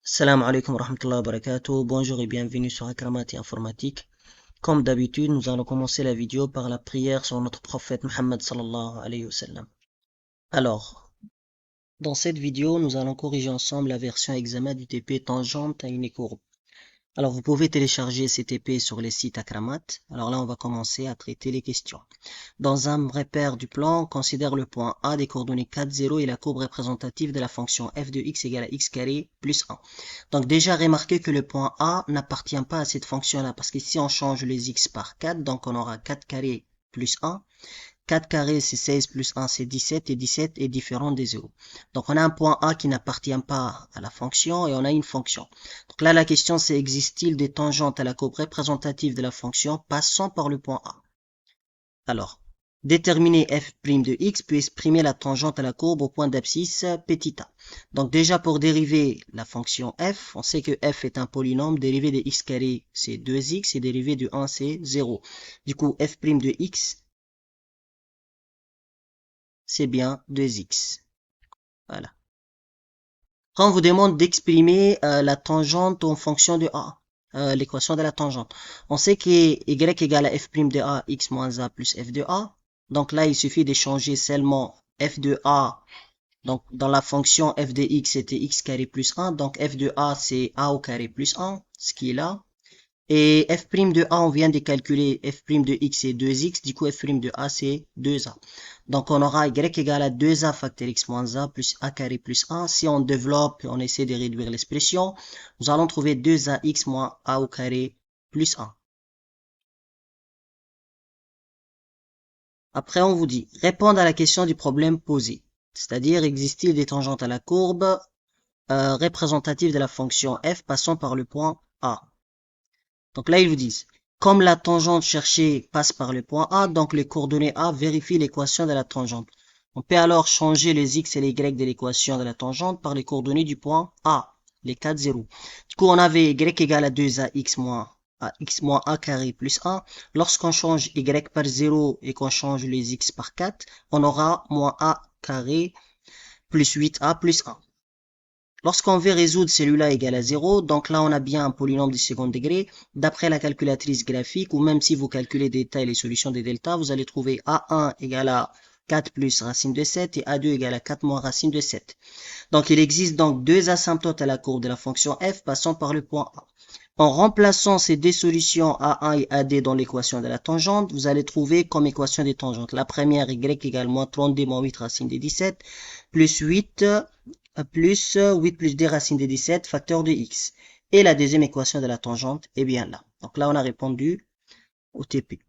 Salam alaikum wa rahmatullahi wa barakatuh. Bonjour et bienvenue sur Akramati Informatique. Comme d'habitude, nous allons commencer la vidéo par la prière sur notre prophète Muhammad sallallahu alayhi wa sallam. Alors, dans cette vidéo, nous allons corriger ensemble la version examen du TP tangente à une courbe. Alors, vous pouvez télécharger ces TP sur les sites Akramat. Alors là, on va commencer à traiter les questions. Dans un repère du plan, on considère le point A des coordonnées 4, 0 et la courbe représentative de la fonction f de x égale à x carré plus 1. Donc déjà, remarquez que le point A n'appartient pas à cette fonction-là, parce qu'ici, on change les x par 4, donc on aura 4 carré plus 1. 4 carré, c'est 16 plus 1, c'est 17, et 17 est différent des 0. Donc on a un point A qui n'appartient pas à la fonction, et on a une fonction. Donc là, la question, c'est existe-t-il des tangentes à la courbe représentative de la fonction passant par le point A? Alors, déterminer f' de x peut exprimer la tangente à la courbe au point d'abscisse petit a. Donc déjà pour dériver la fonction f, on sait que f est un polynôme, dérivé de x carré c'est 2x et dérivé de 1 c'est 0. Du coup f' de x c'est bien 2x. Voilà. Quand on vous demande d'exprimer la tangente en fonction de a, l'équation de la tangente, on sait que y égale à f' de a, x moins a plus f de a. Donc là, il suffit d'échanger seulement f de a. Donc dans la fonction f de x, c'était x carré plus 1. Donc f de a, c'est a au carré plus 1, ce qui est là. Et f' de a, on vient de calculer f' de x c'est 2x, du coup f' de a c'est 2a. Donc on aura y égale à 2a facteur x moins a plus a carré plus 1. Si on développe, on essaie de réduire l'expression, nous allons trouver 2ax moins a au carré plus 1. Après on vous dit, répondre à la question du problème posé. C'est-à-dire, existe-t-il des tangentes à la courbe représentative de la fonction f passant par le point A? Donc là, ils vous disent, comme la tangente cherchée passe par le point A, donc les coordonnées A vérifient l'équation de la tangente. On peut alors changer les x et les y de l'équation de la tangente par les coordonnées du point A, les 4, 0. Du coup, on avait y égale à 2ax moins a carré plus 1. Lorsqu'on change y par 0 et qu'on change les x par 4, on aura moins a carré plus 8a plus 1. Lorsqu'on veut résoudre celui-là égal à 0, donc là on a bien un polynôme du second degré. D'après la calculatrice graphique, ou même si vous calculez des delta et les solutions des delta, vous allez trouver A1 égale à 4 plus racine de 7 et A2 égale à 4 moins racine de 7. Donc il existe donc deux asymptotes à la courbe de la fonction f passant par le point A. En remplaçant ces deux solutions A1 et AD dans l'équation de la tangente, vous allez trouver comme équation des tangentes. La première, y égale moins 32 moins 8 racine de 17, plus 8 plus 8 plus 2 racine de 17, facteur de x. Et la deuxième équation de la tangente est bien là. Donc là, on a répondu au TP.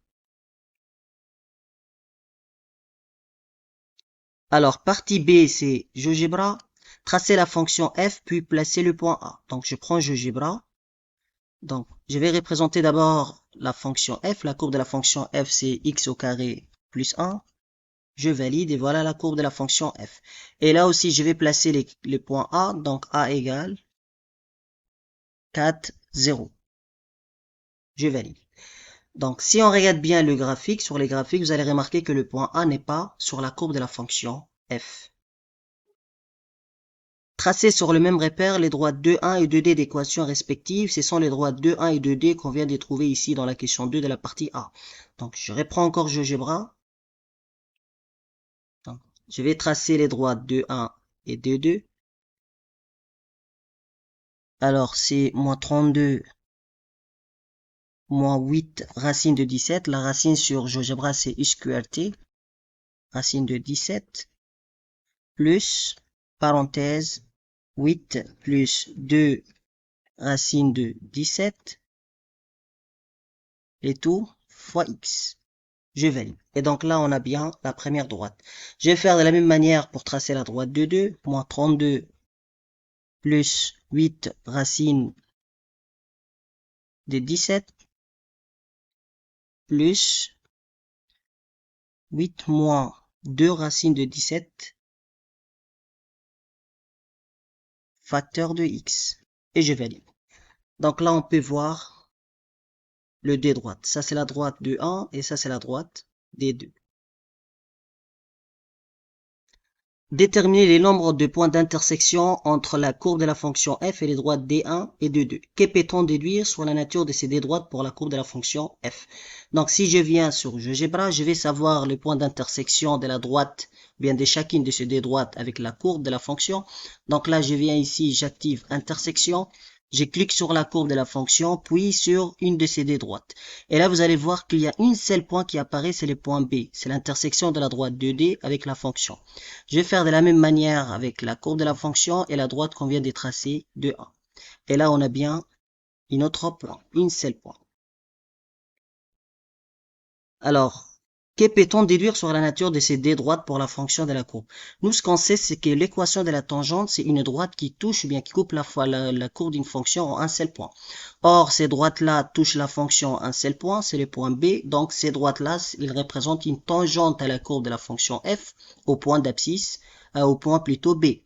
Alors, partie B, c'est GeoGebra. Tracer la fonction f, puis placer le point A. Donc, je prends GeoGebra. Donc, je vais représenter d'abord la fonction f. La courbe de la fonction f, c'est x au carré plus 1. Je valide et voilà la courbe de la fonction f. Et là aussi, je vais placer les points A. Donc, A égale 4, 0. Je valide. Donc, si on regarde bien le graphique, sur les graphiques, vous allez remarquer que le point A n'est pas sur la courbe de la fonction f. Tracer sur le même repère les droites 2,1 et 2D d'équation respectives, ce sont les droites 2,1 et 2D qu'on vient de trouver ici dans la question 2 de la partie A. Donc, je reprends encore GeoGebra. Donc, je vais tracer les droites 2,1 et 2,2. Alors, c'est moins 32 moins 8 racine de 17. La racine sur GeoGebra, c'est USQRT. Racine de 17. Plus, parenthèse, 8 plus 2 racine de 17. Et tout fois x. Je valide. Et donc là, on a bien la première droite. Je vais faire de la même manière pour tracer la droite de 2. Moins 32 plus 8 racine de 17. Plus 8 moins 2 racine de 17. Facteur de x. Et je valide. Donc là, on peut voir le D droite. Ça, c'est la droite de 1 et ça, c'est la droite des 2. Déterminer les nombres de points d'intersection entre la courbe de la fonction f et les droites D1 et D2. Que peut-on déduire sur la nature de ces deux droites pour la courbe de la fonction f? Donc, si je viens sur GeoGebra, je vais savoir les points d'intersection de la droite, bien de chacune de ces deux droites avec la courbe de la fonction. Donc là, je viens ici, j'active intersection. Je clique sur la courbe de la fonction, puis sur une de ces deux droites. Et là, vous allez voir qu'il y a un seul point qui apparaît, c'est le point B. C'est l'intersection de la droite 2D avec la fonction. Je vais faire de la même manière avec la courbe de la fonction et la droite qu'on vient de tracer de 1. Et là, on a bien un autre point, un seul point. Alors, que peut-on déduire sur la nature de ces deux droites pour la fonction de la courbe? Nous, ce qu'on sait, c'est que l'équation de la tangente, c'est une droite qui touche ou bien qui coupe la courbe d'une fonction en un seul point. Or, ces droites-là touchent la fonction en un seul point, c'est le point B. Donc, ces droites-là, ils représentent une tangente à la courbe de la fonction f au point d'abscisse, au point plutôt B.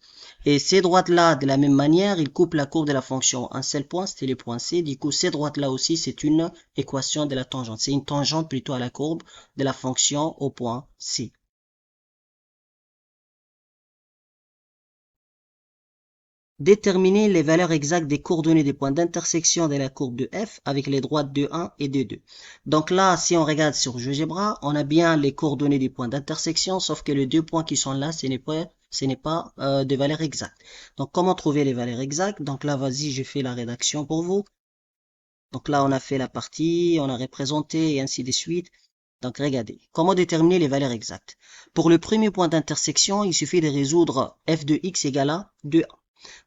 Et ces droites-là, de la même manière, ils coupent la courbe de la fonction en un seul point, c'était le point C. Du coup, ces droites-là aussi, c'est une équation de la tangente. C'est une tangente plutôt à la courbe de la fonction au point C. Déterminer les valeurs exactes des coordonnées des points d'intersection de la courbe de f avec les droites de 1 et de 2. Donc là, si on regarde sur GeoGebra, on a bien les coordonnées des points d'intersection, sauf que les deux points qui sont là, ce n'est pas des valeurs exactes. Donc comment trouver les valeurs exactes? Donc là, vas-y, je fais la rédaction pour vous. Donc là, on a fait la partie, on a représenté et ainsi de suite. Donc regardez, comment déterminer les valeurs exactes? Pour le premier point d'intersection, il suffit de résoudre f de x égale à 2.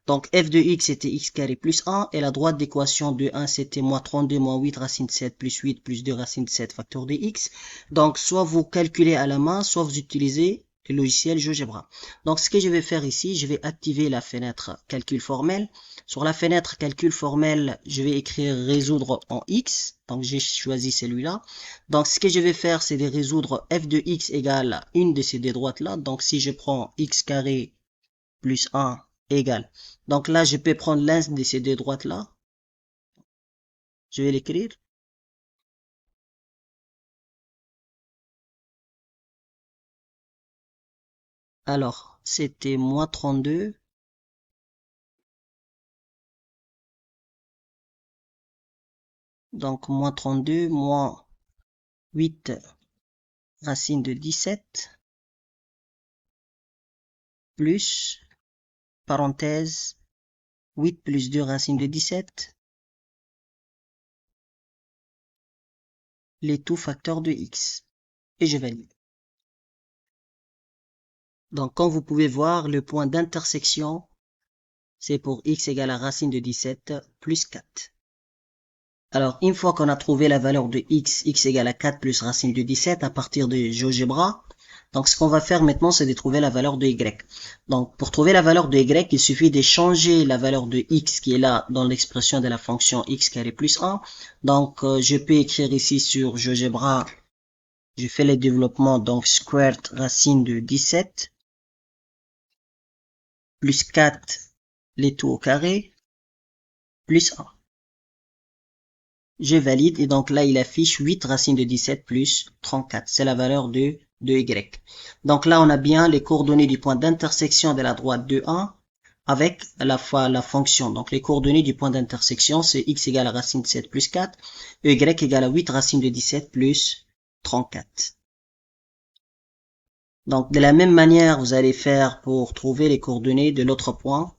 Donc f de x c'était x carré plus 1 et la droite d'équation de 1 c'était moins 32 moins 8 racine de 7 plus 8 plus 2 racine de 7 facteur de x. Donc soit vous calculez à la main, soit vous utilisez le logiciel GeoGebra. Donc ce que je vais faire ici, je vais activer la fenêtre calcul formel. Sur la fenêtre calcul formel, je vais écrire résoudre en x. Donc j'ai choisi celui-là. Donc ce que je vais faire, c'est de résoudre f de x égale une de ces deux droites là. Donc si je prends x carré plus 1 égale. Donc là, je peux prendre l'un de ces deux droites-là. Je vais l'écrire. Alors, c'était moins 32. Donc, moins 32, moins 8 racine de 17, plus, parenthèse, 8 plus 2 racine de 17, les tout facteurs de x. Et je valide. Donc, comme vous pouvez voir, le point d'intersection, c'est pour x égale à racine de 17 plus 4. Alors, une fois qu'on a trouvé la valeur de x égale à 4 plus racine de 17 à partir de GeoGebra, donc ce qu'on va faire maintenant, c'est de trouver la valeur de y. Donc, pour trouver la valeur de y, il suffit de changer la valeur de x qui est là dans l'expression de la fonction x carré plus 1. Donc, je peux écrire ici sur GeoGebra, je fais le développement, donc squared racine de 17 plus 4 les tout au carré plus 1. Je valide et donc là il affiche 8 racine de 17 plus 34. C'est la valeur de y. Donc là on a bien les coordonnées du point d'intersection de la droite de 1 avec la fonction. Donc les coordonnées du point d'intersection c'est x égale à racine de 7 plus 4, y égale à 8 racine de 17 plus 34. Donc de la même manière vous allez faire pour trouver les coordonnées de l'autre point,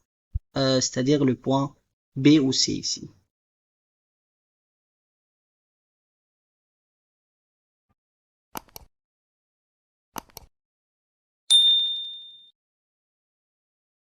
c'est-à-dire le point B ou C ici.